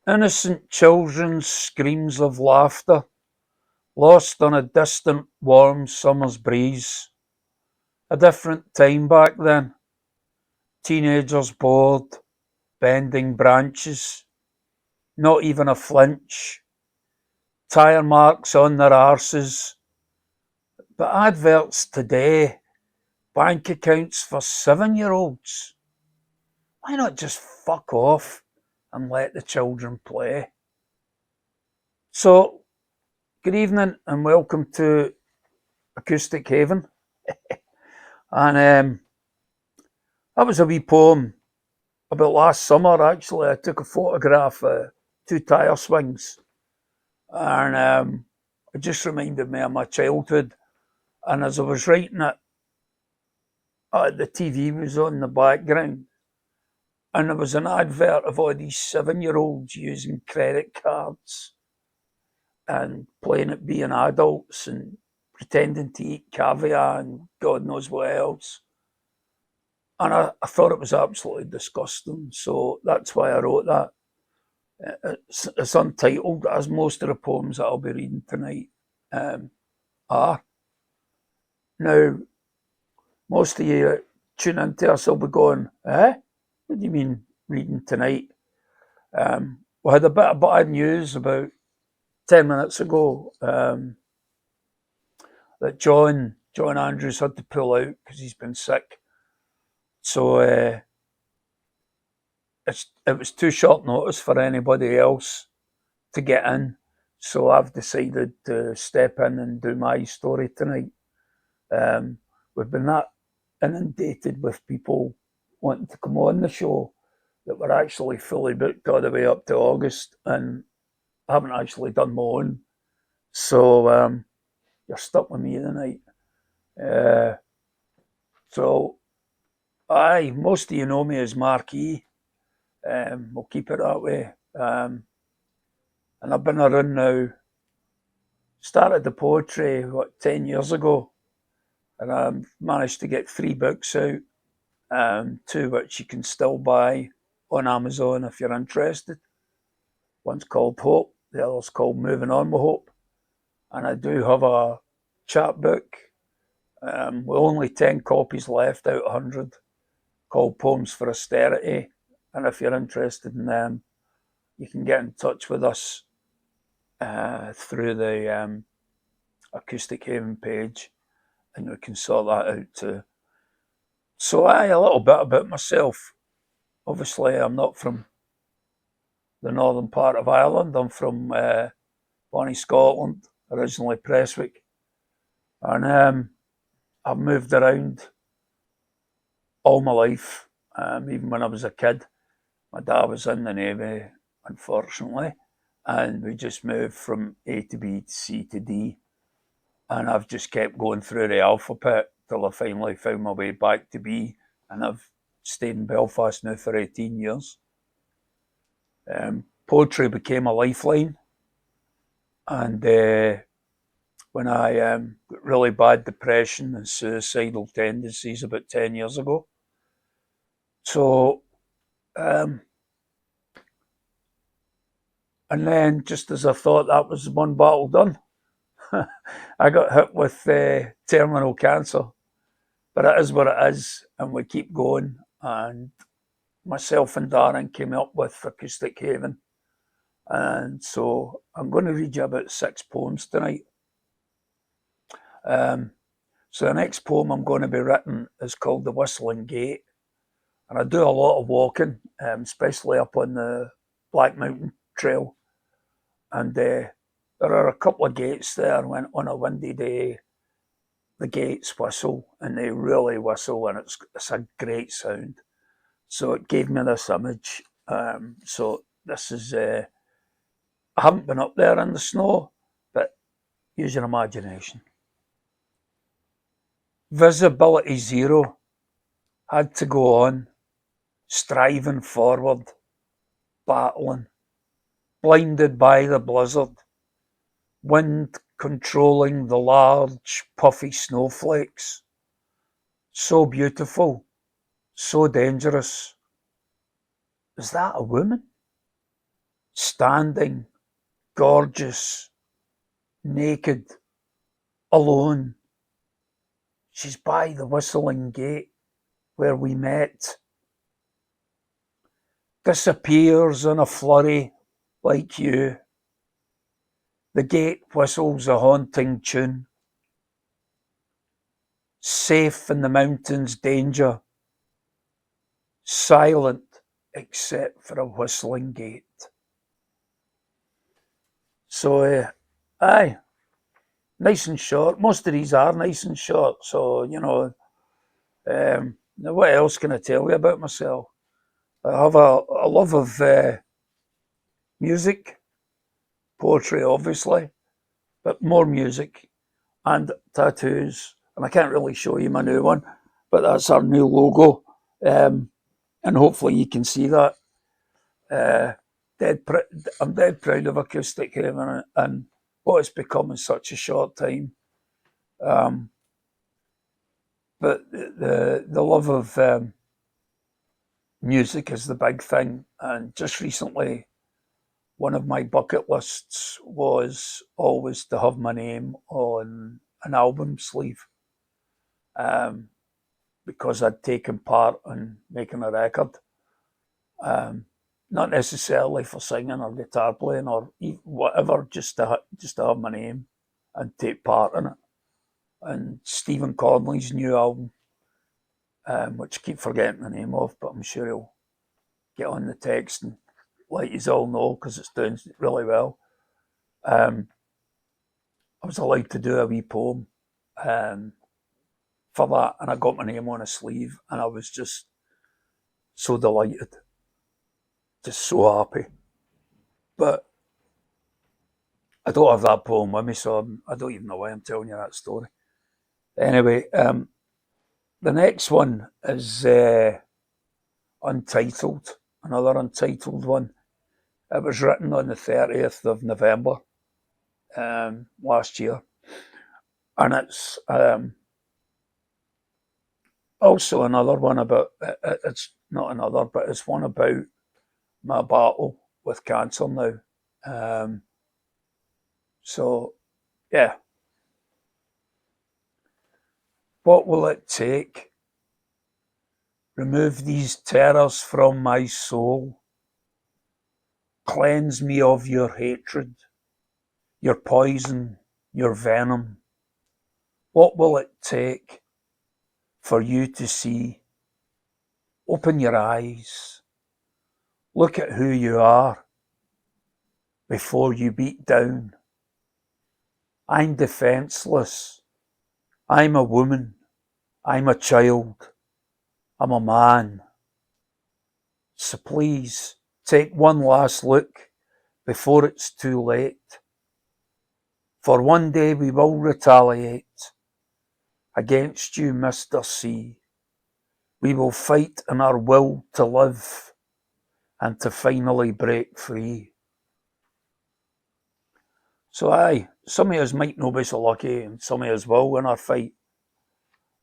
Innocent children's screams of laughter, lost on a distant warm summer's breeze. A different time back then. Teenagers bored, bending branches, not even a flinch, tire marks on their arses. But adverts today, bank accounts for 7-year-olds. Why not just fuck off and let the children play? So, good evening and welcome to Acoustic Haven. And that was a wee poem about last summer, actually. I took a photograph of two tyre swings, and it just reminded me of my childhood. And as I was writing it, the TV was on in the background, and there was an advert of all these 7-year-olds using credit cards and playing at being adults and pretending to eat caviar and God knows what else. And I thought it was absolutely disgusting. So that's why I wrote that. It's untitled, as most of the poems that I'll be reading tonight are. Now, most of you tune into us will be going, eh? What do you mean reading tonight? We had a bit of bad news about 10 minutes ago that John Andrews had to pull out because he's been sick. So it was too short notice for anybody else to get in. So I've decided to step in and do my story tonight. We've been that inundated with people wanting to come on the show that we're actually fully booked all the way up to August, and I haven't actually done my own. So you're stuck with me tonight. So most of you know me as Marquee. We'll keep it that way. And I've been around now. Started the poetry 10 years ago, and I've managed to get 3 books out, 2 which you can still buy on Amazon if you're interested. One's called Hope, the other's called Moving On with Hope. And I do have a chapbook with only 10 copies left out of 100 called Poems for Austerity. And if you're interested in them, you can get in touch with us through the Acoustic Haven page, and we can sort that out too. So a little bit about myself. Obviously, I'm not from the northern part of Ireland. I'm from Bonnie, Scotland, originally Prestwick. And I've moved around all my life, even when I was a kid. My dad was in the Navy, unfortunately, and we just moved from A to B to C to D. And I've just kept going through the alphabet till I finally found my way back to B. And I've stayed in Belfast now for 18 years. Poetry became a lifeline. And when I got really bad depression and suicidal tendencies about 10 years ago. So, and then just as I thought that was one battle done, I got hit with terminal cancer. But it is what it is, and we keep going. And myself and Darren came up with Acoustic Haven. And so I'm going to read you about 6 poems tonight. So the next poem I'm going to be writing is called The Whistling Gate. And I do a lot of walking, especially up on the Black Mountain Trail. And there are a couple of gates there when on a windy day the gates whistle, and they really whistle, and it's a great sound. So it gave me this image. So this is, I haven't been up there in the snow, but use your imagination. Visibility zero, had to go on, striving forward, battling, blinded by the blizzard, wind controlling the large, puffy snowflakes. So beautiful, so dangerous. Is that a woman? standing, gorgeous, naked, alone. She's by the whistling gate where we met, disappears in a flurry like you. The gate whistles a haunting tune. Safe in the mountains' danger, silent except for a whistling gate. So, aye, nice and short. Most of these are nice and short. So, what else can I tell you about myself? I have a love of music, poetry, obviously, but more music and tattoos. And I can't really show you my new one, but that's our new logo. And hopefully you can see that. Uh, I'm dead proud of Acoustic Haven and what it's become in such a short time. But the love of music is the big thing. And just recently, one of my bucket lists was always to have my name on an album sleeve, um, because I'd taken part in making a record. Not necessarily for singing or guitar playing or whatever, just to have my name and take part in it. And Stephen Conley's new album, which I keep forgetting the name of, but I'm sure he'll get on the text and let you all know because it's doing really well. I was allowed to do a wee poem um, for that, and I got my name on a sleeve, and I was just so delighted, just so happy. But I don't have that poem with me, so I don't even know why I'm telling you that story. Anyway, the next one is Untitled, another Untitled one. It was written on the 30th of November last year, and it's also another one about, it's not another, but it's one about my battle with cancer now. So, yeah. What will it take? Remove these terrors from my soul. Cleanse me of your hatred, your poison, your venom. What will it take for you to see? Open your eyes. Look at who you are before you beat down. I'm defenseless. I'm a woman. I'm a child. I'm a man. So please take one last look before it's too late. For one day we will retaliate against you, Mr. C. We will fight in our will to live and to finally break free. So aye, some of us might not be so lucky and some of us will win our fight.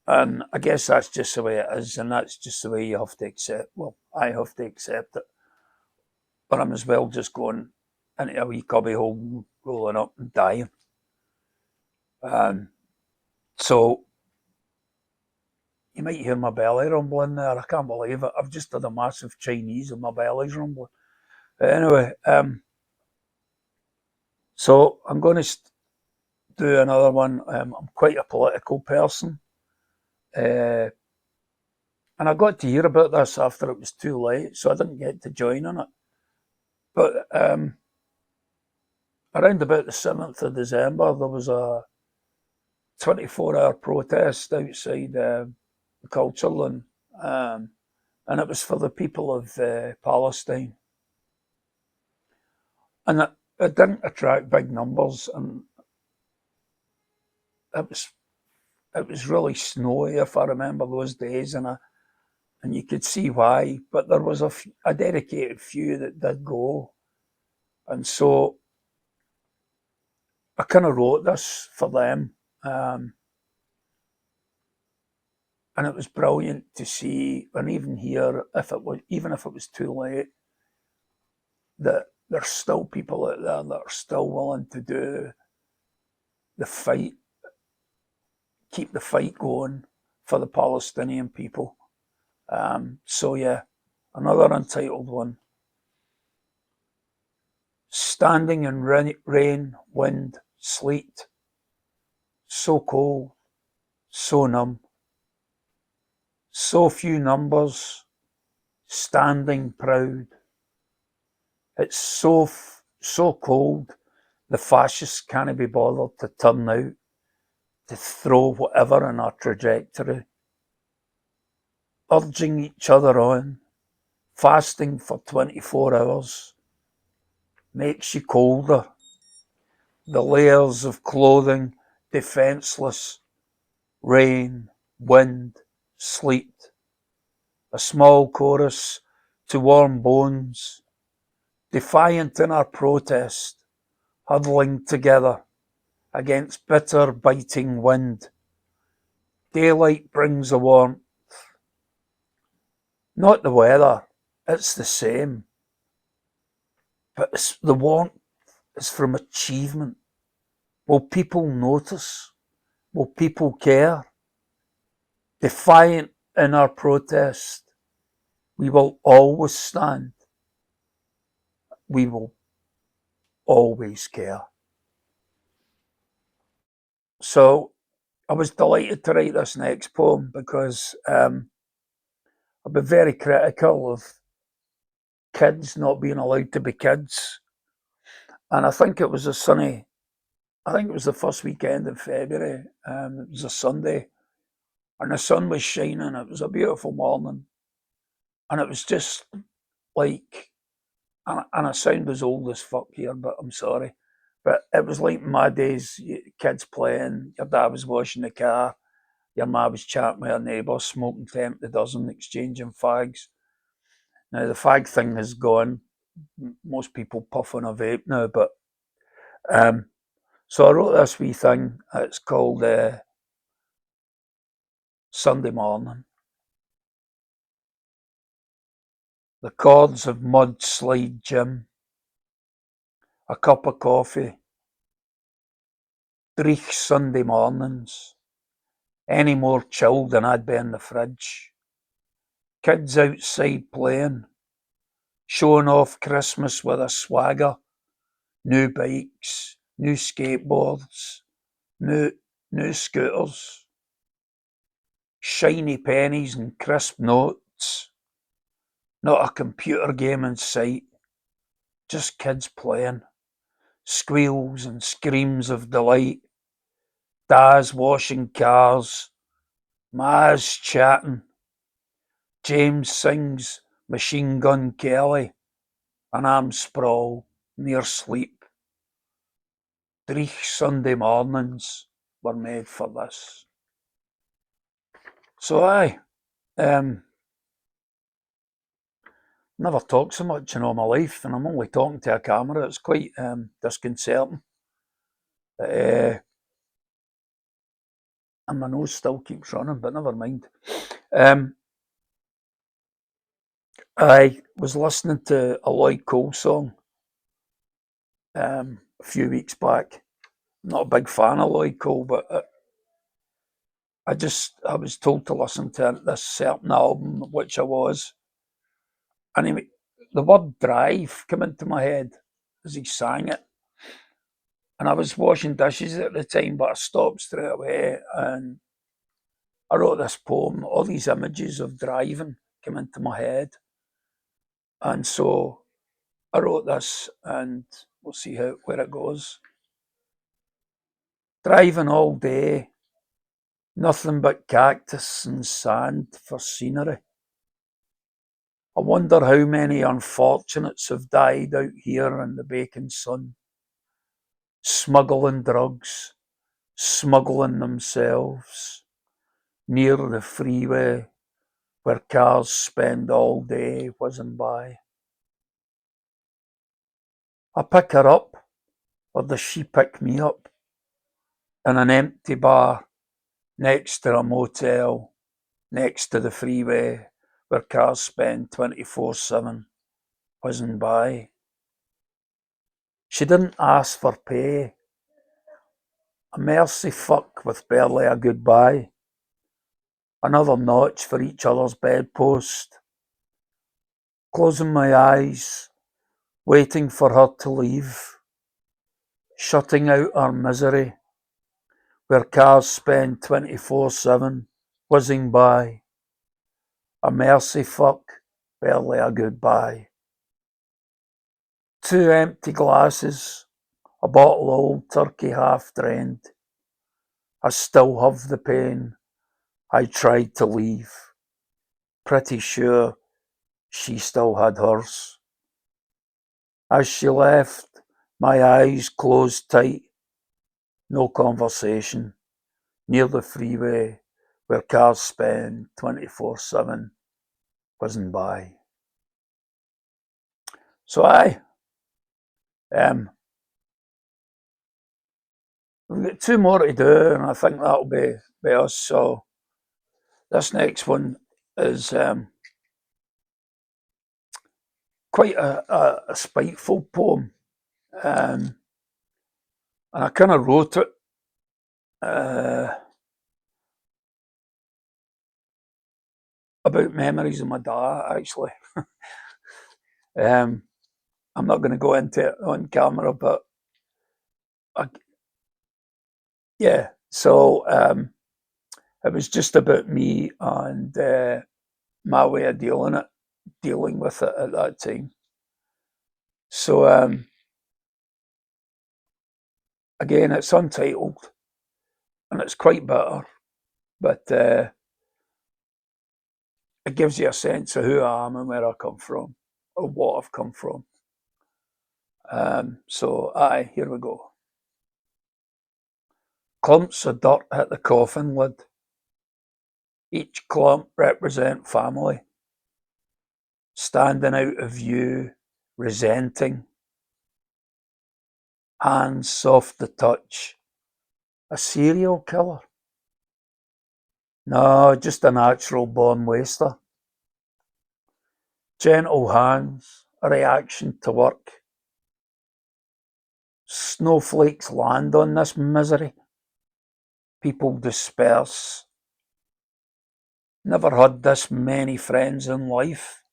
And I guess that's just the way it is, and that's just the way you have to accept. Well, I have to accept it. But I'm as well just going into a wee cubby hole, rolling up and dying. So you might hear my belly rumbling there. I can't believe it. I've just had a massive Chinese and my belly's rumbling. Anyway, so I'm going to do another one. I'm quite a political person. And I got to hear about this after it was too late, so I didn't get to join in it. But around about the 7th of December, there was a 24-hour protest outside the culture, and it was for the people of Palestine. And it didn't attract big numbers, and it was really snowy, if I remember those days, and you could see why. But there was a dedicated few that did go, and so I kind of wrote this for them, and it was brilliant to see and even hear, even if it was too late, that there's still people out there that are still willing to do the fight, keep the fight going for the Palestinian people. So yeah, another untitled one. Standing in rain, wind, sleet, so cold, so numb, so few numbers, standing proud. It's so cold, the fascists can't be bothered to turn out, to throw whatever in our trajectory, urging each other on, fasting for 24 hours, makes you colder. The layers of clothing, defenceless, rain, wind, sleet. A small chorus to warm bones, defiant in our protest, huddling together against bitter, biting wind. Daylight brings the warmth, not the weather, it's the same. But the warmth is from achievement. Will people notice? Will people care? Defiant in our protest, we will always stand. We will always care. So I was delighted to write this next poem because I've been very critical of kids not being allowed to be kids. And I think it was the first weekend in February. It was a Sunday and the sun was shining. It was a beautiful morning. And it was just like, and I sound as old as fuck here, but I'm sorry. But it was like my days, kids playing, your dad was washing the car, your ma was chatting with her neighbour, smoking 10 to dozen, exchanging fags. Now, the fag thing has gone. Most people puff on a vape now, but so I wrote this wee thing. It's called Sunday Morning. The chords of mud slide Jim, a cup of coffee, dreich Sunday mornings, any more chilled than I'd be in the fridge. Kids outside playing, showing off Christmas with a swagger, new bikes, new skateboards, new scooters, shiny pennies and crisp notes, not a computer game in sight, just kids playing, squeals and screams of delight, dads washing cars, ma's chatting, James sings Machine Gun Kelly, and I'm sprawl near sleep. Dreich Sunday mornings were made for this. So never talked so much in all my life, and I'm only talking to a camera. It's quite disconcerting. And my nose still keeps running, but never mind. I was listening to a Lloyd Cole song a few weeks back. Not a big fan of Lloyd Cole, but I was told to listen to this certain album, which I was, and the word drive came into my head as he sang it. And I was washing dishes at the time, but I stopped straight away and I wrote this poem. All these images of driving came into my head. And so I wrote this and we'll see where it goes. Driving all day, nothing but cactus and sand for scenery. I wonder how many unfortunates have died out here in the baking sun, smuggling drugs, smuggling themselves near the freeway where cars spend all day whizzing by. I pick her up, or does she pick me up, in an empty bar next to a motel, next to the freeway where cars spend 24/7 whizzing by. She didn't ask for pay. A mercy fuck with barely a goodbye. Another notch for each other's bedpost. Closing my eyes, waiting for her to leave. Shutting out our misery, where cars spend 24/7, whizzing by. A mercy fuck, barely a goodbye. Two empty glasses, a bottle of Old Turkey half drained. I still have the pain. I tried to leave, pretty sure she still had hers. As she left, my eyes closed tight. No conversation. Near the freeway, where cars spend 24/7, whizzing by. So we've got two more to do, and I think that'll be us. So this next one is quite a spiteful poem, and I kind of wrote it about memories of my dad. Actually, I'm not going to go into it on camera, but I, yeah. So it was just about me and my way of dealing with it at that time. So again, it's untitled, and it's quite bitter, but it gives you a sense of who I am and where I come from, or what I've come from. So here we go. Clumps of dirt hit the coffin lid. Each clump represent family, standing out of view, resenting. Hands soft to touch. A serial killer? No, just a natural born waster. Gentle hands, a reaction to work. Snowflakes land on this misery. People disperse. Never had this many friends in life.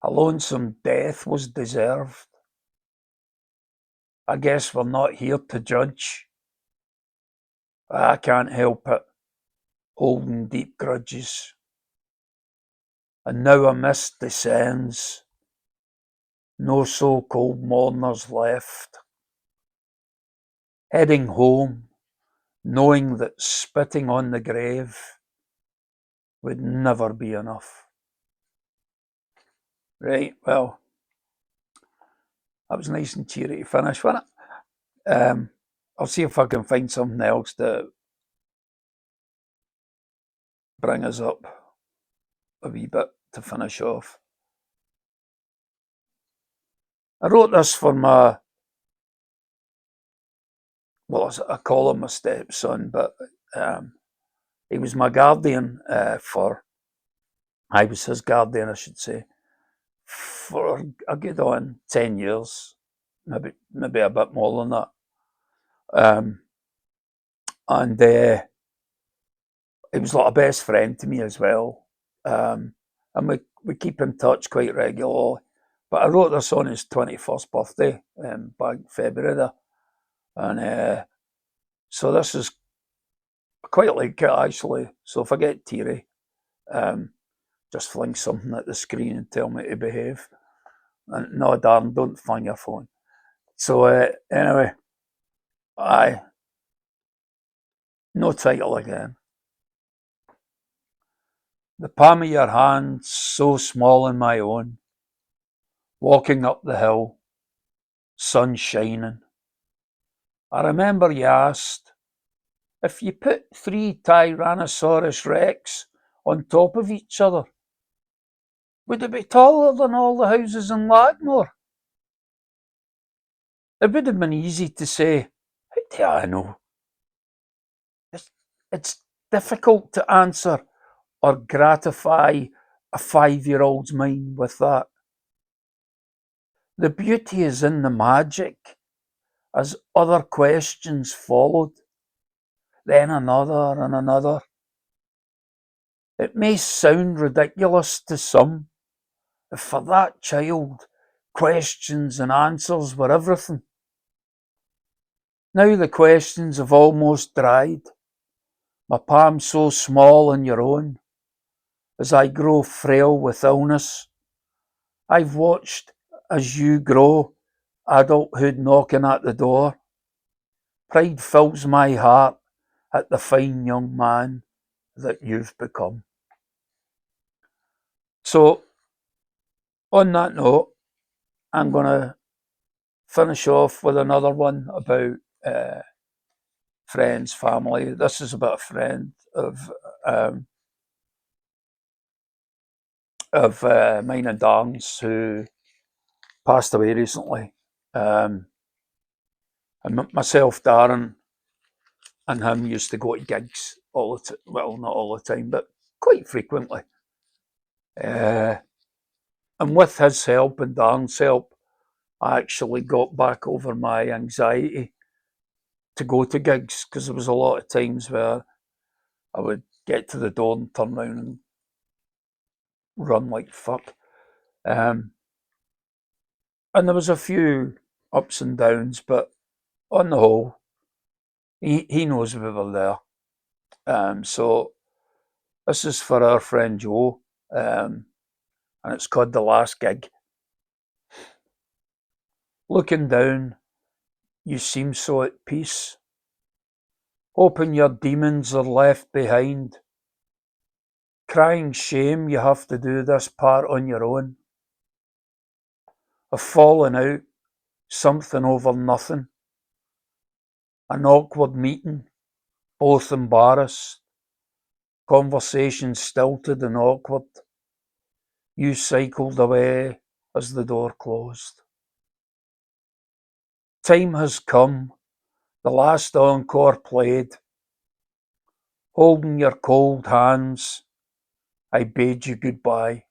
A lonesome death was deserved. I guess we're not here to judge. I can't help it, holding deep grudges. And now a mist descends. No so-called mourners left. Heading home, knowing that spitting on the grave would never be enough. Right, well, that was nice and cheery to finish, wasn't it? I'll see if I can find something else to bring us up a wee bit to finish off. I wrote this for I call him my stepson, but he was my guardian I was his guardian, I should say, for a good on 10 years, maybe a bit more than that. And he was like a best friend to me as well. And we keep in touch quite regularly. But I wrote this on his 21st birthday, back in February there. And so this is quite like it, actually. So if I get teary, just fling something at the screen and tell me to behave. And no, darling, don't fling your phone. So anyway, no title again. The palm of your hand, so small in my own. Walking up the hill, sun shining. I remember you asked, if you put 3 Tyrannosaurus Rex on top of each other, would it be taller than all the houses in Lackmore? It would have been easy to say, how do I know? It's difficult to answer or gratify a 5-year-old's mind with that. The beauty is in the magic, as other questions followed, then another and another. It may sound ridiculous to some, if for that child questions and answers were everything. Now the questions have almost dried, my palm so small in your own. As I grow frail with illness, I've watched as you grow, adulthood knocking at the door. Pride fills my heart at the fine young man that you've become. So, on that note, I'm going to finish off with another one about friends, family. This is about a friend um, of mine and Darren's who passed away recently. And myself, Darren, and him used to go to gigs all the time. Well, not all the time, but quite frequently. And with his help and Darren's help, I actually got back over my anxiety to go to gigs, because there was a lot of times where I would get to the door and turn around and run like fuck. And there was a few ups and downs, but on the whole, he knows we were there. So this is for our friend Joe, and it's called The Last Gig. Looking down, you seem so at peace, hoping your demons are left behind, crying shame you have to do this part on your own. A falling out, something over nothing, an awkward meeting, both embarrassed, conversation stilted and awkward. You cycled away as the door closed. Time has come, the last encore played. Holding your cold hands, I bade you goodbye.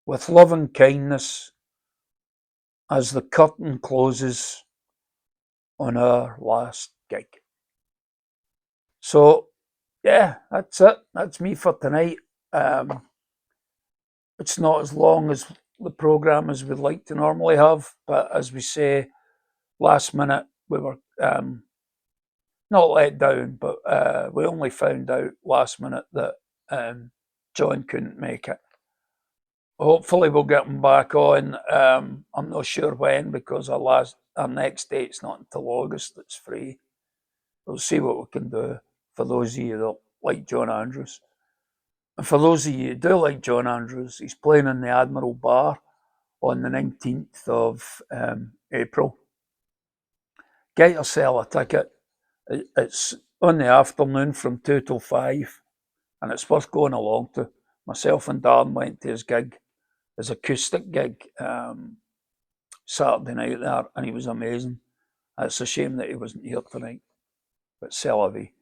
With love and kindness, as the curtain closes on our last gig. So, yeah, that's it. That's me for tonight. It's not as long as the programme as we'd like to normally have, but as we say, last minute we were not let down, but we only found out last minute that John couldn't make it. Hopefully we'll get him back on. I'm not sure when, because our next date's not until August. It's free. We'll see what we can do for those of you that like John Andrews. And for those of you who do like John Andrews, he's playing in the Admiral Bar on the 19th of April. Get yourself a ticket. It's on the afternoon from 2 till 5, and it's worth going along to. Myself and Darren went to his gig, his acoustic gig, Saturday night there, and he was amazing. It's a shame that he wasn't here tonight, but c'est la vie.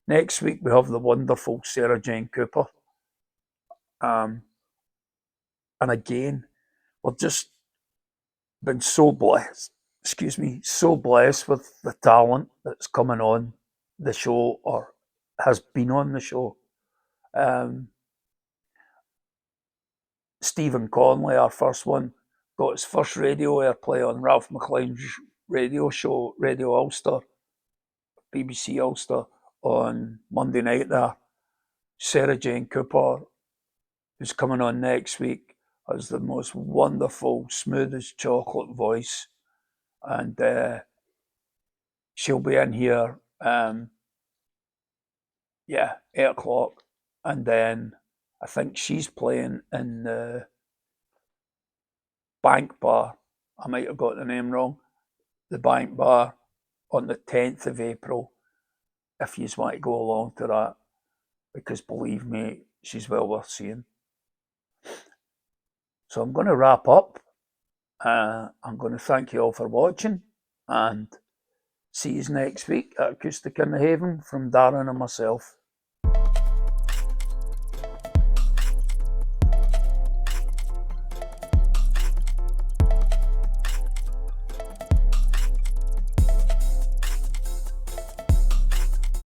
Next week we have the wonderful Sarah Jane Cooper. And again, we've just been so blessed, so blessed with the talent that's coming on the show or has been on the show. Stephen Conley, our first one, got his first radio airplay on Ralph McLean's radio show, Radio Ulster, BBC Ulster, on Monday night there. Sarah Jane Cooper, who's coming on next week, has the most wonderful, smooth as chocolate voice. And she'll be in here, 8 o'clock. And then I think she's playing in the Bank Bar. I might have got the name wrong. The Bank Bar on the 10th of April, if you want to go along to that, because believe me, she's well worth seeing. So I'm going to wrap up. I'm going to thank you all for watching, and see you next week at Acoustic in the Haven from Darren and myself.